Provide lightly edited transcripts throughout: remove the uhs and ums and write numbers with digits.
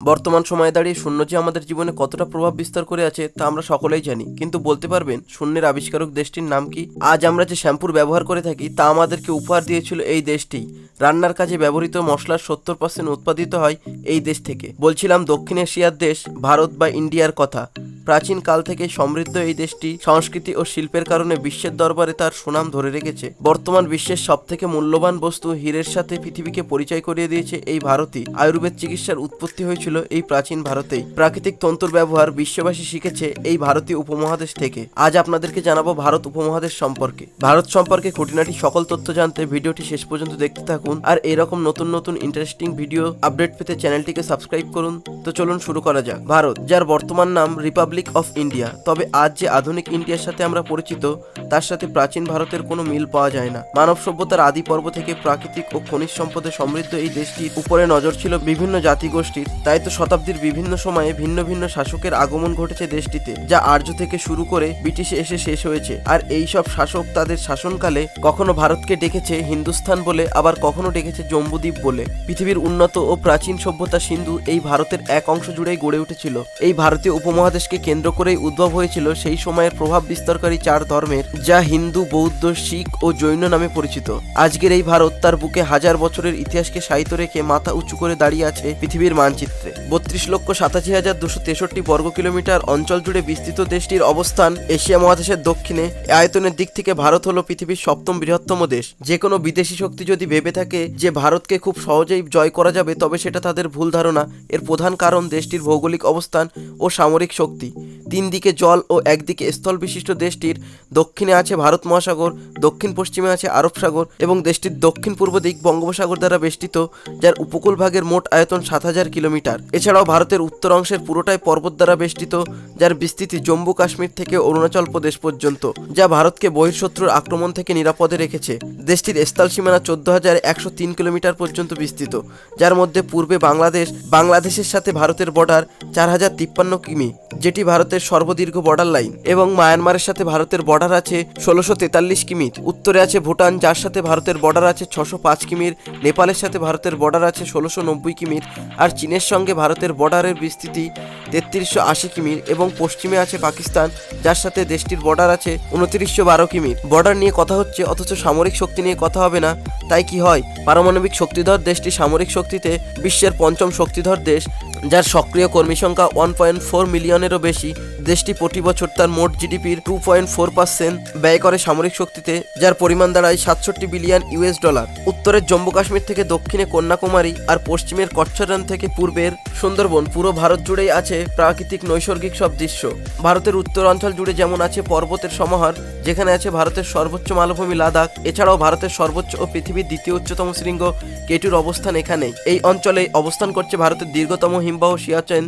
বর্তমান সময়ে দাঁড়িয়ে শূন্য যে আমাদের জীবনে কতটা প্রভাব বিস্তার করে আছে তা আমরা সকলেই জানি, কিন্তু বলতে পারবেন শূন্যের আবিষ্কারক দেশটির নাম কি? আজ আমরা যে শ্যাম্পুর ব্যবহার করে থাকি তা আমাদেরকে উপহার দিয়েছিল এই দেশটি। রান্নার কাজে ব্যবহৃত মশলার 70% উৎপাদিত হয় এই দেশ থেকে। বলছিলাম দক্ষিণ এশিয়ার দেশ ভারত বা ইন্ডিয়ার কথা। প্রাচীন কাল থেকে সমৃদ্ধ এই দেশটি সংস্কৃতি ও শিল্পের কারণে বিশ্বের দরবারে তার সুনাম ধরে রেখেছে। বর্তমান বিশ্বের সবথেকে মূল্যবান বস্তু হীরের সাথে পৃথিবীকে পরিচয় করিয়ে দিয়েছে এই ভারতই। আয়ুর্বেদ চিকিৎসার উৎপত্তি হয়েছিল এই প্রাচীন ভারতেই। প্রাকৃতিক তন্তুর ব্যবহার বিশ্ববাসী শিখেছে এই ভারতীয় উপমহাদেশ থেকে। আজ আপনাদেরকে জানাবো ভারত উপমহাদেশ সম্পর্কে। ভারত সম্পর্কে খুঁটিনাটি সকল তথ্য জানতে ভিডিওটি শেষ পর্যন্ত দেখতে থাকুন। আর এরকম নতুন নতুন ইন্টারেস্টিং ভিডিও আপডেট পেতে চ্যানেলটিকে সাবস্ক্রাইব করুন। তো চলুন শুরু করা যাক। ভারত, যার বর্তমান নাম রিপাবলিক অফ ইন্ডিয়া, তবে আজ যে আধুনিক ইন্ডিয়ার সাথে আমরা পরিচিত তার সাথে প্রাচীন ভারতের কোনো মিল পাওয়া যায় না। মানব সভ্যতার আদি পর্ব থেকে প্রাকৃতিক ও খনিজ সম্পদে সমৃদ্ধ এই দেশটির উপরে নজর ছিল বিভিন্ন জাতিগোষ্ঠীর। তাই তো শতাব্দীর বিভিন্ন সময়ে ভিন্ন ভিন্ন শাসকের আগমন ঘটেছে দেশটিতে, যা আর্য থেকে শুরু করে ব্রিটিশে এসে শেষ হয়েছে। আর এই সব শাসক তাদের শাসনকালে কখনো ভারতকে ডেকেছে হিন্দুস্তান বলে, আবার কখনো ডেকেছে জম্বুদ্বীপ বলে। পৃথিবীর উন্নত ও প্রাচীন সভ্যতা সিন্ধু এই ভারতের এক অংশ জুড়েই গড়ে উঠেছিল। এই ভারতীয় উপমহাদেশকে কেন্দ্র করেই উদ্ভব হয়েছিল সেই সময়ের প্রভাব বিস্তারকারী 4 ধর্মের, যা হিন্দু, বৌদ্ধ, শিখ ও জৈন নামে পরিচিত। আজকের এই ভারত তার বুকে হাজার বছরের ইতিহাসকে সাহিত্য রেখে মাথা উঁচু করে দাঁড়িয়ে আছে পৃথিবীর মানচিত্রে। 32,87,263 বর্গ কিলোমিটার অঞ্চল জুড়ে বিস্তৃত দেশটির অবস্থান এশিয়া মহাদেশের দক্ষিণে। আয়তনের দিক থেকে ভারত হলো পৃথিবীর 7ম বৃহত্তম দেশ। যে কোনো বিদেশি শক্তি যদি ভেবে থাকে যে ভারতকে খুব সহজেই জয় করা যাবে, তবে সেটা তাদের ভুল ধারণা। এর প্রধান কারণ দেশটির ভৌগোলিক অবস্থান ও সামরিক শক্তি। 3 দিকে জল ও একদিকে স্থল বিশিষ্ট দেশটির দক্ষিণে আছে ভারত মহাসাগর, দক্ষিণ পশ্চিমে আছে আরব সাগর এবং দেশটির দক্ষিণ পূর্ব দিক বঙ্গোপসাগর দ্বারা বেষ্টিত, যার উপকূল ভাগের মোট আয়তন 7,000 কিলোমিটার। এছাড়াও ভারতের উত্তর অংশের পুরোটাই পর্বত দ্বারা বেষ্টিত, যার বিস্তৃতি জম্মু কাশ্মীর থেকে অরুণাচল প্রদেশ পর্যন্ত, যা ভারতকে বহিঃশত্রুর আক্রমণ থেকে নিরাপদে রেখেছে। দেশটির স্থল সীমানা 14,103 কিলোমিটার পর্যন্ত বিস্তৃত, যার মধ্যে পূর্বে বাংলাদেশের সাথে ভারতের বর্ডার 4,053 কিমি, যেটি ভারতের সর্বদীর্ঘ বর্ডার লাইন, এবং মায়ানমারের সাথে ভারতের বর্ডার আছে 1643 কিমির। উত্তরে আছে ভুটান, যার সাথে ভারতের বর্ডার আছে 605 কিমির। নেপালের সাথে ভারতের বর্ডার আছে 1690 কিমির। আর চীনের সঙ্গে ভারতের বর্ডারের বিস্তৃতি 3380 কিমির। এবং পশ্চিমে আছে পাকিস্তান, যার সাথে দেশটির বর্ডার আছে 2912 কিমির। বর্ডার নিয়ে কথা হচ্ছে, অথচ সামরিক শক্তি নিয়ে কথা হবে না। তাই কি হয়? পারমাণবিক শক্তিধর দেশটি সামরিক শক্তিতে বিশ্বের 5ম শক্তিধর দেশ, যার সক্রিয় কর্মী সংখ্যা 1.4 মিলিয়নেরও বেশি। দেশটি প্রতি বছর তার মোট জিডিপির 2.4% ব্যয় করে সামরিক শক্তিতে, যার পরিমাণ দাঁড়ায় 67 বিলিয়ন ইউএস ডলার। উত্তরের জম্মু কাশ্মীর থেকে দক্ষিণে কন্যাকুমারী আর পশ্চিমের কচ্ছ রেঞ্জ থেকে পূর্বের সুন্দরবন, পুরো ভারত জুড়েই আছে প্রাকৃতিক নৈসর্গিক সব দৃশ্য। ভারতের উত্তরাঞ্চল জুড়ে যেমন আছে পর্বতের সমাহার, যেখানে আছে ভারতের সর্বোচ্চ মালভূমি লাদাখ। এছাড়াও ভারতের সর্বোচ্চ ও পৃথিবীর দ্বিতীয় উচ্চতম শৃঙ্গ কেটুর অবস্থান এখানেই। এই অঞ্চলে অবস্থান করছে ভারতের দীর্ঘতম হিমবাহ সিয়াচেন,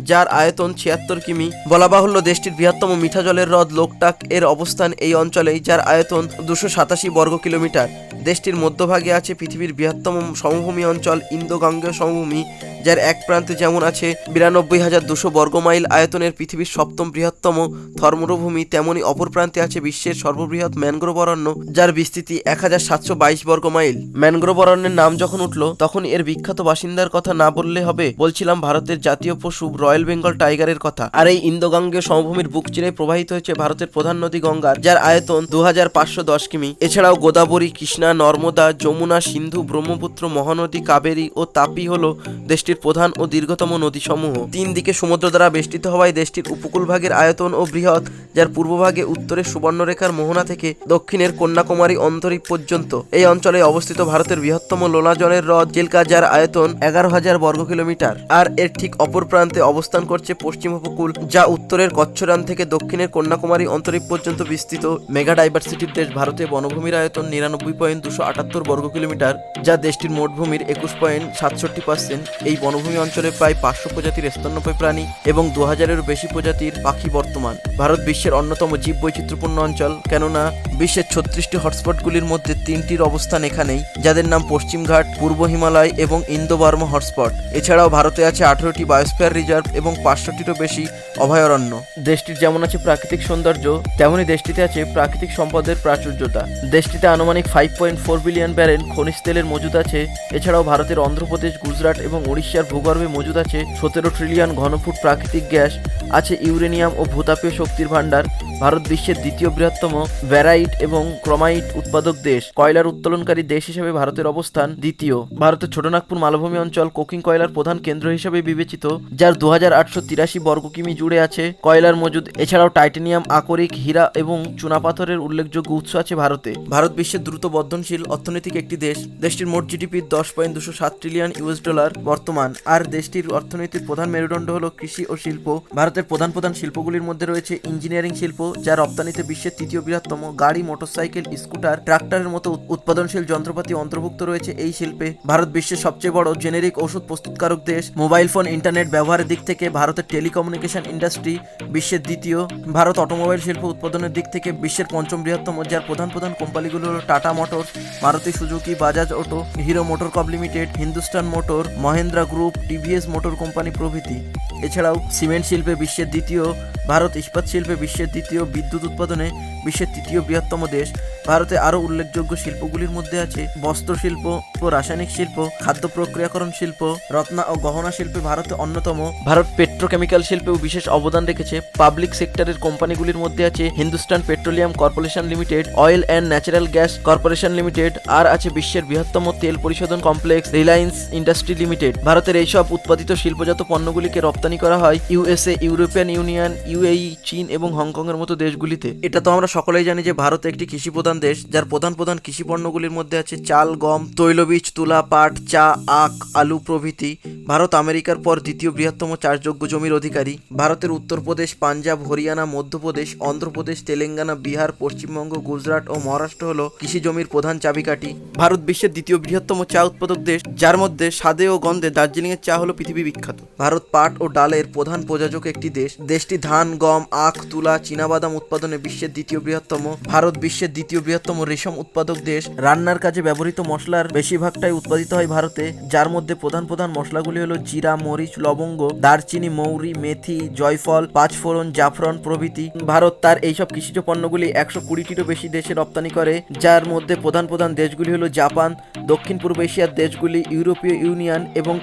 যার আয়তন 76 কিমি। বলা বাহুল্য দেশটির বৃহত্তম মিঠা জলের হ্রদ লোকটাক এর অবস্থান এই অঞ্চলেই, যার আয়তন 287 বর্গ কিলোমিটার। দেশটির মধ্যভাগে আছে পৃথিবীর বৃহত্তম সমভূমি অঞ্চল ইন্দো গাঙ্গেয় সমভূমি, যার এক প্রান্তে যেমন আছে 92,200 বর্গ মাইল আয়তনের পৃথিবীর 7ম বৃহত্তম থর মরুভূমি, তেমনি অপর প্রান্তে আছে বিশ্বের সর্ববৃহৎ ম্যানগ্রোভ অরণ্য, যার বিস্তৃতি 1722 বর্গ মাইল। ম্যানগ্রোভ অরণ্যের নাম যখন উঠল তখন এর বিখ্যাত বাসিন্দার কথা না বললে হবে। বলছিলাম ভারতের জাতীয় পশু রয়্যাল বেঙ্গল টাইগারের কথা। আর এই ইন্দো গাঙ্গেয় সমভূমির বুক চিরে প্রবাহিত হয়েছে ভারতের প্রধান নদী গঙ্গা, যার আয়তন 2510 কিমি। এছাড়াও গোদাবরী, কৃষ্ণা, নর্মদা, যমুনা, সিন্ধু, ব্রহ্মপুত্র, মহানদী, কাবেরী ও তাপি হল দেশটির প্রধান ও দীর্ঘতম নদীসমূহ। 3 দিকে সমুদ্র দ্বারা বেষ্টিত হওয়ায় দেশটির উপকূল ভাগের আয়তন ও বৃহৎ, যার পূর্বভাগে উত্তরের সুবর্ণরেখার মোহনা থেকে দক্ষিণের কন্যাকুমারী অন্তরীপ পর্যন্ত। এই অঞ্চলে অবস্থিত ভারতের বৃহত্তম লোনা জলের হ্রদ চিল্কা, যার আয়তন 11,000 বর্গ কিলোমিটার। আর এর ঠিক অপর প্রান্তে অবস্থান করছে পশ্চিম উপকূল, যা উত্তরের কচ্ছরান থেকে দক্ষিণের কন্যাকুমারী অন্তরীপ পর্যন্ত বিস্তৃত। মেগা ডাইভার্সিটির দেশ ভারতে বনভূমির আয়তন 99.278 বর্গ কিলোমিটার, যা দেশটির মোট ভূমির 21.67%। এই বনভূমি অঞ্চলে প্রায় 500 প্রজাতির স্তন্যপায়ী প্রাণী এবং 2000-এরও বেশি প্রজাতির পাখি বর্তমান। ভারত বিশ্বের অন্যতম জীব বৈচিত্র্যপূর্ণ অঞ্চল, কেননা বিশ্বের 36টি হটস্পটগুলির মধ্যে 3টির অবস্থান এখানেই, যাদের নাম পশ্চিমঘাট, পূর্ব হিমালয় এবং ইন্দো বার্মা হটস্পট। এছাড়াও ভারতে আছে 18টি বায়োস্ফিয়ার রিজার্ভ, রিজার্ভ এবং 500টিরও বেশি অভয়ারণ্য। দেশটির যেমন আছে প্রাকৃতিক সৌন্দর্য, তেমনি দেশটিতে আছে প্রাকৃতিক সম্পদের প্রাচুর্যতা। দেশটিতে আনুমানিক 5.4 বিলিয়ন ব্যারেল খনিজ তেলের মজুদ আছে। এছাড়াও ভারতের অন্ধ্রপ্রদেশ, গুজরাট এবং উড়িষ্যার ভূগর্ভে মজুদ আছে 17 ট্রিলিয়ন ঘনফুট প্রাকৃতিক গ্যাস, আছে ইউরেনিয়াম ও ভূতাপীয় শক্তির ভাণ্ডার। ভারত বিশ্বের দ্বিতীয় বৃহত্তম ব্যারাইট এবং ক্রোমাইট উৎপাদক দেশ। কয়লার উত্তোলনকারী দেশ হিসেবে ভারতের অবস্থান দ্বিতীয়। ভারতের ছোটনাগপুর মালভূমি অঞ্চল কোকিং কয়লার প্রধান কেন্দ্র হিসেবে বিবেচিত, যার 2883 বর্গ কিমি জুড়ে আছে কয়লার মজুদ। এছাড়াও টাইটানিয়াম, আকরিক, হীরা এবং চুনাপাথরের উল্লেখযোগ্য উৎস আছে ভারতে। ভারত বিশ্বের দ্রুত বর্ধনশীল অর্থনৈতিক একটি দেশ। দেশটির মোট জিডিপি 10.207 ট্রিলিয়ন ইউএস ডলার বর্তমান। আর দেশটির অর্থনীতির প্রধান মেরুদণ্ড হল কৃষি ও শিল্প। ভারতের প্রধান শিল্পগুলির মধ্যে রয়েছে ইঞ্জিনিয়ারিং শিল্প, যা রপ্তানিতে বিশ্বের তৃতীয় বৃহত্তম। গাড়ি, মোটরসাইকেল, স্কুটার, ট্রাক্টরের মতো উৎপাদনশীল যন্ত্রপাতি অন্তর্ভুক্ত রয়েছে এই শিল্পে। ভারত বিশ্বের সবচেয়ে বড় জেনেরিক ওষুধ প্রস্তুতকারক দেশ। মোবাইল ফোন, ইন্টারনেট ব্যবহারের দিক থেকে ভারতের টেলিকমিউনিকেশন ইন্ডাস্ট্রি বিশ্বের দ্বিতীয়। ভারত অটোমোবাইল শিল্প উৎপাদনের দিক থেকে বিশ্বের পঞ্চম বৃহত্তম, যার প্রধান কোম্পানিগুলো হল Tata motors, Maruti Suzuki, Bajaj auto, Hero MotoCorp limited, Hindustan motor, Mahindra group, TVS motor company প্রভৃতি। এছাড়াও সিমেন্ট শিল্পে বিশ্বের দ্বিতীয়। ভারত ইস্পাত শিল্পে বিশ্বের দ্বিতীয়। বিদ্যুৎ উৎপাদনে বিশ্বের তৃতীয় বৃহত্তম দেশ। ভারতে আরও উল্লেখযোগ্য শিল্পগুলির মধ্যে আছে বস্ত্র শিল্প ও রাসায়নিক শিল্প, খাদ্য প্রক্রিয়াকরণ শিল্প, রত্না ও গহনা শিল্পে ভারতে অন্যতম। ভারত পেট্রোকেমিক্যাল শিল্পেও বিশেষ অবদান রেখেছে। পাবলিক সেক্টরের কোম্পানিগুলির মধ্যে আছে Hindustan petroleum corporation limited, oil and natural gas corporation limited, আর আছে বিশ্বের বৃহত্তম তেল পরিশোধন কমপ্লেক্স রিলায়েন্স ইন্ডাস্ট্রি লিমিটেড। ভারতের এইসব উৎপাদিত শিল্পজাত পণ্যগুলিকে রপ্তানি করা হয় ইউএসএ, ইউরোপিয়ান ইউনিয়ন, ইউএই, চীন এবং হংকং এর মতো দেশগুলিতে। এটা তো আমরা সকলেই জানি যে ভারত একটি কৃষি প্রধান দেশ, যার প্রধান কৃষি পণ্যগুলির মধ্যে আছে চাল, গম, তৈলবীজ, তুলা, পাট, চা, আখ, আলু প্রভৃতি। ভারত আমেরিকার পর দ্বিতীয় বৃহত্তম চাষযোগ্য জমির অধিকারী। ভারতের উত্তরপ্রদেশ, পাঞ্জাব, হরিয়ানা, মধ্যপ্রদেশ, অন্ধ্রপ্রদেশ, তেলেঙ্গানা, বিহার, পশ্চিমবঙ্গ, গুজরাট ও মহারাষ্ট্র হল কৃষি জমির প্রধান চাবিকাঠি। ভারত বিশ্বের দ্বিতীয় বৃহত্তম চা উৎপাদক দেশ, যার মধ্যে স্বাদে ও গন্ধে দার্জিলিং এর চা হলো পৃথিবী বিখ্যাত। ভারত পাট ও ডালের প্রধান প্রযোজক একটি দেশ। দেশটি ধান, গম, আখ, তুলা, চীনাবাদাম উৎপাদনে বিশ্বের দ্বিতীয় বৃহত্তম। ভারত বিশ্বের দ্বিতীয় বৃহত্তম রেশম উৎপাদক দেশ। রান্নার কাজে ব্যবহৃত মশলার বেশিরভাগটাই উৎপাদিত হয় ভারতে, যার মধ্যে প্রধান মশলাগুলি হলো জিরা, মরিচ, লবঙ্গ, দারচিনি, মৌরি, মেথি, জয়ফল, পাঁচফোড়ন, জাফরান প্রভৃতি। ভারত তার এইসব কৃষিজ পণ্যগুলি 120টিরও বেশি দেশে রপ্তানি করে, যার মধ্যে প্রধান দেশগুলি হলো জাপান, দক্ষিণ পূর্ব এশিয়ার দেশগুলি, ইউরোপীয় ইউনিয়ন এবং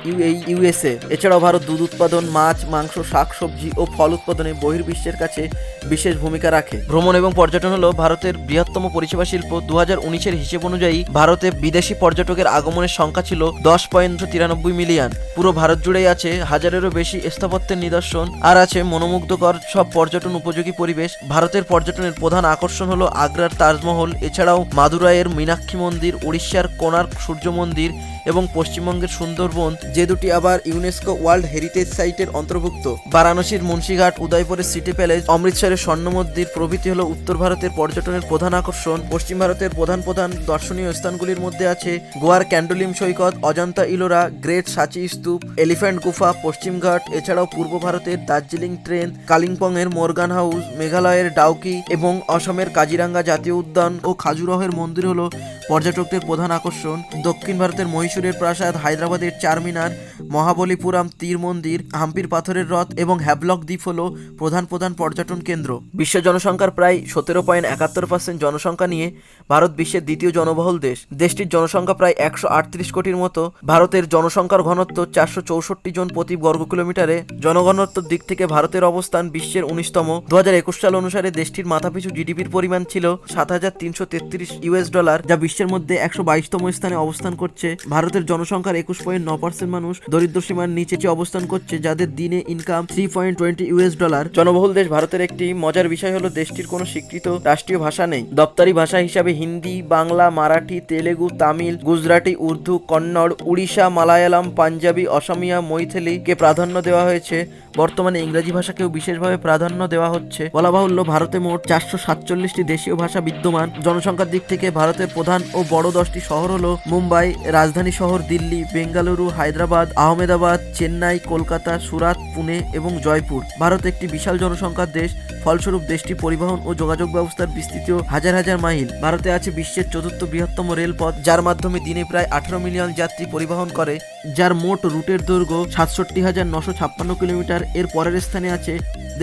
ইউএসএ। এছাড়াও ভারত দুধ উৎপাদন, মাছ, মাংস, শাকসবজি ও ফল উৎপাদনে বহির্বিশ্বের কাছে বিশেষ ভূমিকা রাখে। ভ্রমণ এবং পর্যটন হলো ভারতের বৃহত্তম পরিষেবা শিল্প। 2019-এর হিসেব অনুযায়ী ভারতে বিদেশি পর্যটকের আগমনের সংখ্যা ছিল 10.93 মিলিয়ন। পুরো ভারত জুড়েই আছে হাজারেরও বেশি স্থাপত্যের নিদর্শন, আর আছে মনোমুগ্ধকর সব পর্যটন উপযোগী পরিবেশ। ভারতের পর্যটনের প্রধান আকর্ষণ হলো আগ্রার তাজমহল, এছাড়াও মাদুরাইয়ের মীনাক্ষী মন্দির, উড়িষ্যার কোণার্ক সূর্য মন্দির এবং পশ্চিমবঙ্গের সুন্দরবন, যে দুটি আবার ইউনেস্কো ওয়ার্ল্ড হেরিটেজ সাইটের অন্তর্ভুক্ত। বারাণসীর মুন্সিঘাট, উদয়পুরের সিটি প্যালেস, অমৃতসরের স্বর্ণ মন্দির প্রভৃতি হলো উত্তর ভারতের পর্যটনের প্রধান আকর্ষণ। পশ্চিম ভারতের প্রধান দর্শনীয় স্থানগুলির মধ্যে আছে গোয়ার ক্যান্ডোলিম সৈকত, অজন্তা ইলোরা, গ্রেট সাচি স্তূপ, এলিফ্যান্ট গুফা, পশ্চিমঘাট। এছাড়াও পূর্ব ভারতের দার্জিলিং ট্রেন, কালিম্পং এর মোরগান হাউস, মেঘালয়ের ডাউকি এবং অসমের কাজিরাঙ্গা জাতীয় উদ্যান ও খাজুরাহের মন্দির হলো পর্যটকদের প্রধান আকর্ষণ। দক্ষিণ ভারতের মহীশূরের প্রাসাদ, হায়দ্রাবাদের চারমিনার, মহাবলীপুরম তীর মন্দির, হাম্পির পাথরের রথ এবং হ্যাভলক দ্বীপ হলো প্রধান পর্যটন কেন্দ্র। বিশ্ব জনসংখ্যার প্রায় 17.71% জনসংখ্যা নিয়ে ভারত বিশ্বের দ্বিতীয় জনবহুল দেশ। দেশটির জনসংখ্যা প্রায় 138 কোটির মতো। ভারতের জনসংখ্যার ঘনত্ব 464 জন প্রতি বর্গ কিলোমিটারে। জনঘনত্বের দিক থেকে ভারতের অবস্থান বিশ্বের 19তম। 2021 সাল অনুসারে দেশটির মাথাপিছু জিডিপির পরিমাণ ছিল $7,333 ইউএস ডলার, যা বিশ্বের মধ্যে 122তম স্থানে অবস্থান করছে। ভারতের জনসংখ্যার 21.9% মানুষ দরিদ্র সীমার নিচে অবস্থান করছে, যাদের দিনে ইনকাম $3.20 ইউএস ডলার। জনবহুল দেশ ভারতের একটি মজার বিষয় হলো দেশটির কোনো স্বীকৃত রাষ্ট্রীয় ভাষা নেই। দপ্তরি ভাষা হিসাবে হিন্দি, বাংলা, মারাঠি, তেলেগু, তামিল, গুজরাটি, উর্দু, কন্নড়, উড়িষ্যা, মালায়ালাম, পাঞ্জাবি, অসমিয়া, মৈথিলি কে প্রাধান্য দেওয়া হয়েছে। বর্তমানে ইংরেজি ভাষাকেও বিশেষভাবে প্রাধান্য দেওয়া হচ্ছে। বলা বাহুল্য, ভারতে মোট 447টি দেশীয় ভাষা বিদ্যমান। জনসংখ্যার দিক থেকে ভারতের প্রধান ও বড় 10টি শহর হলো মুম্বাই, রাজধানী শহর দিল্লি, বেঙ্গালুরু, হায়দ্রাবাদ, আহমেদাবাদ, চেন্নাই, কলকাতা, সুরাত, পুনে এবং জয়পুর। ভারত একটি বিশাল জনসংখ্যার দেশ, ফলস্বরূপ দেশটি পরিবহন ও যোগাযোগ ব্যবস্থার বিস্তৃত হাজার হাজার মাইল। ভারতে আছে বিশ্বের 4র্থ বৃহত্তম রেলপথ, যার মাধ্যমে দিনে প্রায় 18 মিলিয়ন যাত্রী পরিবহন করে, যার মোট রুটের দৈর্ঘ্য 67,956 কিলোমিটার। এর পরের স্থানে আছে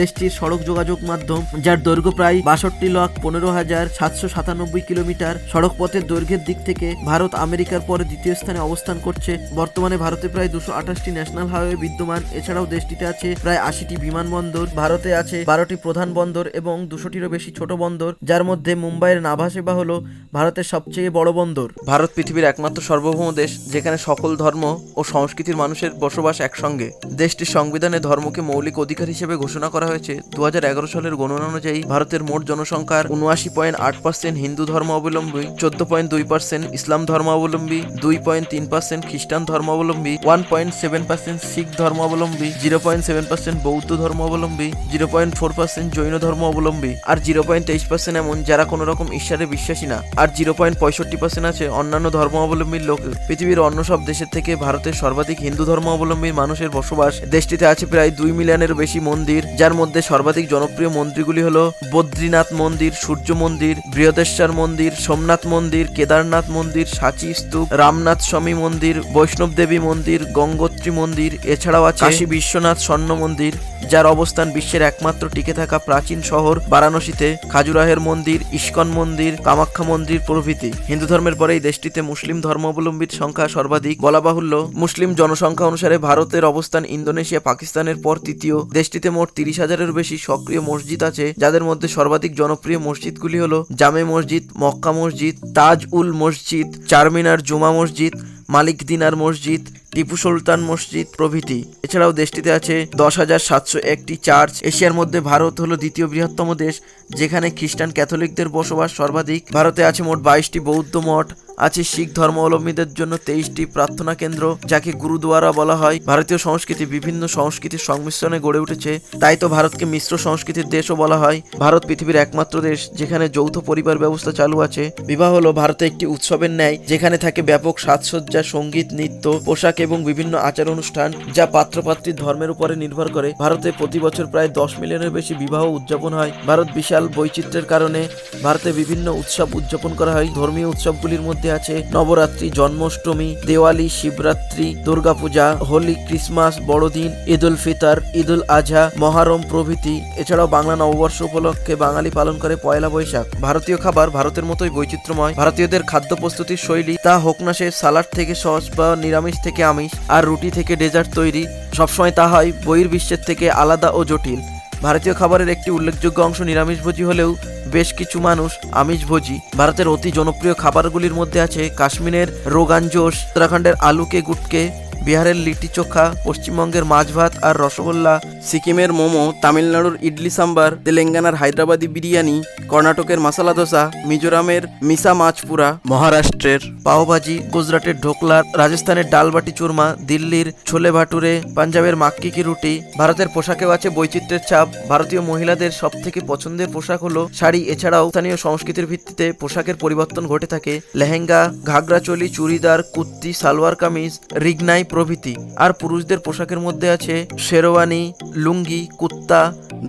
দেশটির সড়ক যোগাযোগ মাধ্যম, যার দৈর্ঘ্য প্রায় 62,15,797 কিলোমিটার। সড়ক পথের দৈর্ঘ্যের দিক থেকে ভারত আমেরিকার পরে দ্বিতীয় স্থানে অবস্থান করছে। বর্তমানে ভারতে প্রায় 228টি ন্যাশনাল হাইওয়ে বিদ্যমান। এছাড়াও দেশটিতে আছে প্রায় 80টি বিমানবন্দর। ভারতে আছে 12টি প্রধান বন্দর এবং 200টিরও বেশি ছোট বন্দর, যার মধ্যে মুম্বাইয়ের নাভা সেবা হলো ভারতের সবচেয়ে বড় বন্দর। ভারত পৃথিবীর একমাত্র সার্বভৌম দেশ যেখানে সকল ধর্ম ও সংস্কৃতির মানুষের বসবাস একসঙ্গে। দেশটির সংবিধানে ধর্মকে মৌলিক অধিকার হিসেবে ঘোষণা করা হয়েছে। 2011 সালের গণনা অনুযায়ী ভারতের মোট জনসংখ্যার 79.8% হিন্দু ধর্মাবলম্বী, 14.2% ইসলাম ধর্মাবলম্বী, 2.3% খ্রিস্টান ধর্মাবলম্বী, 1.7% শিখ ধর্মাবলম্বী, 0.7% বৌদ্ধ ধর্মাবলম্বী, 0.4% জৈন ধর্মাবলম্বী, আর 0.23% এমন যারা কোনো রকম ঈশ্বরে বিশ্বাসী না, আর 0.65% আছে অন্যান্য ধর্মাবলম্বীর লোক। পৃথিবীর অন্য সব দেশের থেকে ভারতের সর্বাধিক হিন্দু ধর্মাবলম্বী মানুষের বসবাস। দেশটিতে আছে প্রায় 2 মিলিয়নের বেশি মন্দির, যার মধ্যে সর্বাধিক জনপ্রিয় মন্দিরগুলি হলো বদ্রীনাথ মন্দির, সূর্য মন্দির, বৃহদেশ্বর মন্দির, সোমনাথ মন্দির, কেদারনাথ মন্দির, সাচী স্তূপ, রামনাথ স্বামী মন্দির, বৈষ্ণব দেবী মন্দির, গঙ্গোত্রী মন্দির। এছাড়াও আছে কাশী বিশ্বনাথ স্বর্ণ মন্দির, যার অবস্থান বিশ্বের একমাত্র টিকে থাকা প্রাচীন শহর বারাণসীতে, খাজুরাহের মন্দির, ইস্কন মন্দির, কামাখ্যা মন্দির প্রভৃতি। হিন্দু ধর্মের পরেই দেশটিতে মুসলিম ধর্মাবলম্বীর সংখ্যা সর্বাধিক। বলা বাহুল্য, মুসলিম জনসংখ্যা অনুসারে ভারতের অবস্থান ইন্দোনেশিয়া, পাকিস্তানের পর তৃতীয়। দেশটিতে মোট 30,000-এর বেশি সক্রিয় মসজিদ আছে, যাদের মধ্যে সর্বাধিক জনপ্রিয় মসজিদগুলি হলো জামে মসজিদ, মক্কা মসজিদ, তাজ উল মসজিদ, চারমিনার জুমা মসজিদ, মালিক দিনার মসজিদ, টিপু সুলতান মসজিদ প্রভৃতি। এছাড়াও দেশটিতে আছে 10,701টি চার্চ। এশিয়ার মধ্যে ভারত হলো দ্বিতীয় বৃহত্তম দেশ, যেখানে খ্রিস্টান ক্যাথলিকদের বসবাস সর্বাধিক। ভারতে আছে মোট 22টি বৌদ্ধ মঠ, আছে শিখ ধর্মাবলম্বীদের জন্য 23টি প্রার্থনা কেন্দ্র, যাকে গুরুদুয়ারা বলা হয়। ভারতীয় সংস্কৃতি বিভিন্ন সংস্কৃতির সংমিশ্রণে গড়ে উঠেছে, তাই তো ভারতকে মিশ্র সংস্কৃতির দেশও বলা হয়। ভারত পৃথিবীর একমাত্র দেশ যেখানে যৌথ পরিবার ব্যবস্থা চালু আছে। বিবাহ হলো ভারতে একটি উৎসবের ন্যায়, যেখানে থাকে ব্যাপক সাজসজ্জা, সঙ্গীত, নৃত্য, পোশাক এবং বিভিন্ন আচার অনুষ্ঠান, যা পাত্রপাত্রীর ধর্মের উপরে নির্ভর করে। ভারতে প্রতি বছর প্রায় 10 মিলিয়নের বেশি বিবাহ উদযাপন হয়। ভারত বিশাল বৈচিত্র্যের কারণে ভারতে বিভিন্ন উৎসব উদযাপন করা হয়। ধর্মীয় উৎসবগুলির মধ্যে আছে নবরাত্রি, জন্মাষ্টমী, দেওয়ালি, শিবরাত্রি, দুর্গাপূজা, হোলি, ক্রিসমাস, বড়দিন, ঈদ উল ফিতর, ঈদ উল আজহা, মহরম প্রভৃতি। এছাড়াও বাংলা নববর্ষ উপলক্ষে বাঙালি পালন করে পয়লা বৈশাখ। ভারতীয় খাবার ভারতের মতোই বৈচিত্র্যময়। ভারতীয়দের খাদ্য প্রস্তুতির শৈলী, তা হোক না সে সালাড থেকে সস বা নিরামিষ থেকে আমিষ, আর রুটি থেকে ডেজার্ট তৈরি, সবসময় তা হয় বহির্বিশ্বের থেকে আলাদা ও জটিল। ভারতীয় খাবারের একটি উল্লেখযোগ্য অংশ নিরামিষভোজী হলেও বেশ কিছু মানুষ আমিষভোজী। ভারতের অতি জনপ্রিয় খাবারগুলির মধ্যে আছে কাশ্মীরের রোগান জোশ, উত্তরাখণ্ডের আলুকে গুটকে, বিহারের লিটি চোখা, পশ্চিমবঙ্গের মাছ ভাত আর রসগোল্লা, সিকিমের মোমো, তামিলনাড়ুর ইডলি সাম্বার, তেলেঙ্গানার হায়দ্রাবাদি বিরিয়ানি, কর্ণাটকের মশলা দোসা, মিজোরামের মিসা মাছ পুরা, মহারাষ্ট্রের পাওভাজি, গুজরাটের ঢোকলা, রাজস্থানের ডাল বাটি চুরমা, দিল্লির ছোলে ভাটুরে, পাঞ্জাবের মাক্কি কি রুটি। ভারতের পোশাকেও আছে বৈচিত্র্যের ছাপ। ভারতীয় মহিলাদের সব থেকে পছন্দের পোশাক হলো শাড়ি। এছাড়াও স্থানীয় সংস্কৃতির ভিত্তিতে পোশাকের পরিবর্তন ঘটে থাকে। লেহেঙ্গা, ঘাগরা চোলি, চুড়িদার, কুর্তি, সালোয়ার কামিজ, রিগনাই প্রভৃতি। আর পুরুষদের পোশাকের মধ্যে আছে শেরওয়ানি, লুঙ্গি, কুত্তা,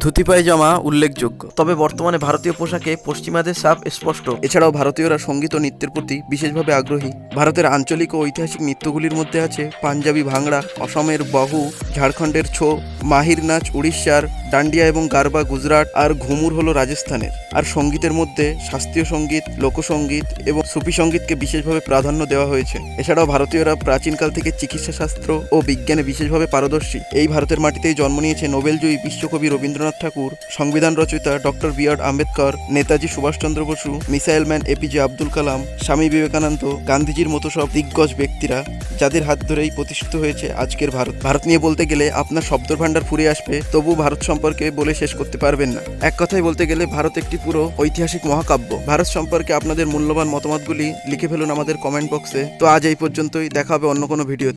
ধুতি পায়জামা উল্লেখযোগ্য। তবে বর্তমানে ভারতীয় পোশাকে পশ্চিমাদের ছাপ স্পষ্ট। এছাড়াও ভারতীয়রা সঙ্গীত ও নৃত্যের প্রতি বিশেষভাবে আগ্রহী। ভারতের আঞ্চলিক ও ঐতিহাসিক নৃত্যগুলির মধ্যে আছে পাঞ্জাবি ভাংড়া, অসমের বাহু, ঝাড়খণ্ডের ছো, মাহির নাচ উড়িষ্যার, ডান্ডিয়া এবং গারবা গুজরাট, আর ঘুমুর হলো রাজস্থানের। আর সঙ্গীতের মধ্যে শাস্ত্রীয় সঙ্গীত, লোকসঙ্গীত এবং সুফি সঙ্গীতকে বিশেষভাবে প্রাধান্য দেওয়া হয়েছে। এছাড়াও ভারতীয়রা প্রাচীনকাল থেকে চিকিৎসা শাস্ত্র ও বিজ্ঞানে বিশেষভাবে পারদর্শী। এই ভারতের মাটিতেই জন্ম নিয়েছে নোবেলজয়ী বিশ্বকবি রবীন্দ্রনাথ ঠাকুর, সংবিধান রচয়িতা doctor B R. Ambedkar, Netaji Subhashchandra Basu, missile man APJ Abdul Kalam, Swami Vivekananda, গান্ধীজির মতো সব দিগ্গজ ব্যক্তিরা, যাদের হাত ধরেই প্রতিষ্ঠিত হয়েছে আজকের ভারত। ভারত নিয়ে বলতে গেলে আপনার শব্দের ভান্ডার ফুরিয়ে আসবে, তবু ভারত সম্পর্কে বলে শেষ করতে পারবেন না। এক কথায় বলতে গেলে ভারত একটি পুরো ঐতিহাসিক মহাকাব্য। ভারত সম্পর্কে আপনাদের মূল্যবান মতামতগুলি লিখে ফেলুন আমাদের কমেন্ট বক্সে। তো আজ এই পর্যন্তই, দেখা হবে অন্য কোনো ভিডিও।